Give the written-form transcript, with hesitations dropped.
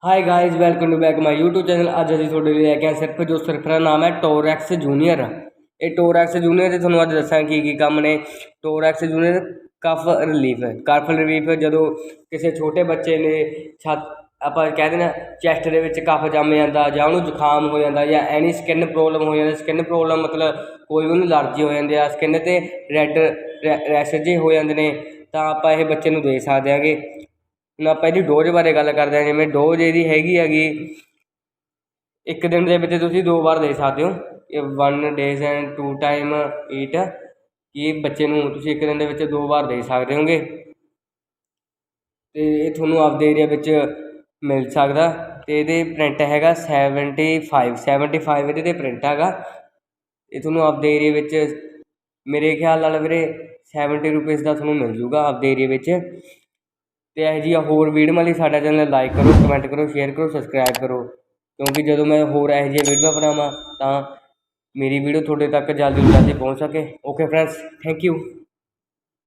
Hi guys, welcome to back my YouTube channel. अज असीं तुहाडे लई लैके आए सिर्फ जो सर्फर का नाम है टोरैक्स जूनियर। ये टोरैक्स जूनियर तुहानूं अज दस्सां की कम ने। टोरैक्स जूनियर कफ रिलीफ ਜਦੋਂ ਕਿਸੇ ਛੋਟੇ ਬੱਚੇ ਨੇ ਛੱਤ ਆਪਾਂ ਕਹਿ ਦਿੰਦੇ ਹਾਂ ਚੈਸਟ ਦੇ ਵਿੱਚ ਕਫ ਜੰਮ ਜਾਂਦਾ ਜਾਂ ਉਹਨੂੰ ਜ਼ੁਕਾਮ ਹੋ ਜਾਂਦਾ ਜਾਂ ਐਨੀ ਸਕਿਨ ਪ੍ਰੋਬਲਮ ਹੋ ਜਾਂਦਾ। ਸਕਿਨ ਪ੍ਰੋਬਲਮ ਮਤਲਬ ਕੋਈ ਵੀ ਉਹਨੂੰ ਐਲਰਜੀ ਹੋ ਜਾਂਦੀ ਆ ਸਕਿਨ 'ਤੇ ਰੈੱਡ ਰੈਸ਼ ਜਿਹੇ ਹੋ ਜਾਂਦੇ ਨੇ, ਤਾਂ ਆਪਾਂ ਇਹ ਬੱਚੇ ਨੂੰ ਦੇ ਸਕਦੇ ਹੈਗੇ। ਹੁਣ ਆਪਾਂ ਇਹਦੀ ਡੋਜ਼ ਬਾਰੇ ਗੱਲ ਕਰਦੇ ਹਾਂ। ਜਿਵੇਂ ਡੋਜ਼ ਇਹਦੀ ਹੈਗੀ ਇੱਕ ਦਿਨ ਦੇ ਵਿੱਚ ਤੁਸੀਂ 2 ਵਾਰ ਦੇ ਸਕਦੇ ਹੋ। ਇਹ 1 ਡੇਜ਼ ਐਂਡ 2 ਟਾਈਮ ਈਟ, ਕਿ ਬੱਚੇ ਨੂੰ ਤੁਸੀਂ ਇੱਕ ਦਿਨ ਦੇ ਵਿੱਚ 2 ਵਾਰ ਦੇ ਸਕਦੇ ਹੋਗੇ। ਅਤੇ ਇਹ ਤੁਹਾਨੂੰ ਆਪਦੇ ਏਰੀਆ ਵਿੱਚ ਮਿਲ ਸਕਦਾ। ਅਤੇ ਇਹਦੇ ਪ੍ਰਿੰਟ ਹੈਗਾ 75 ਇਹਦੇ 'ਤੇ ਪ੍ਰਿੰਟ ਹੈਗਾ। ਇਹ ਤੁਹਾਨੂੰ ਆਪਦੇ ਏਰੀਏ ਵਿੱਚ ਮੇਰੇ ਖਿਆਲ ਨਾਲ ਵੀਰੇ 70 ਰੁਪੀਜ਼ ਦਾ ਤੁਹਾਨੂੰ ਮਿਲ ਜੂਗਾ ਆਪਦੇ ਏਰੀਏ ਵਿੱਚ। ਅਤੇ ਇਹੋ ਜਿਹੀਆਂ ਹੋਰ ਵੀਡੀਓਆਂ ਲਈ ਸਾਡਾ ਚੈਨਲ ਲਾਈਕ ਕਰੋ, ਕਮੈਂਟ ਕਰੋ, ਸ਼ੇਅਰ ਕਰੋ, ਸਬਸਕ੍ਰਾਈਬ ਕਰੋ, ਕਿਉਂਕਿ ਜਦੋਂ ਮੈਂ ਹੋਰ ਇਹੋ ਜਿਹੀਆਂ ਵੀਡੀਓ ਬਣਾਵਾਂ ਤਾਂ ਮੇਰੀ ਵੀਡੀਓ ਤੁਹਾਡੇ ਤੱਕ ਜਲਦੀ ਤੋਂ ਜਲਦੀ ਪਹੁੰਚ ਸਕੇ। Okay friends, thank you.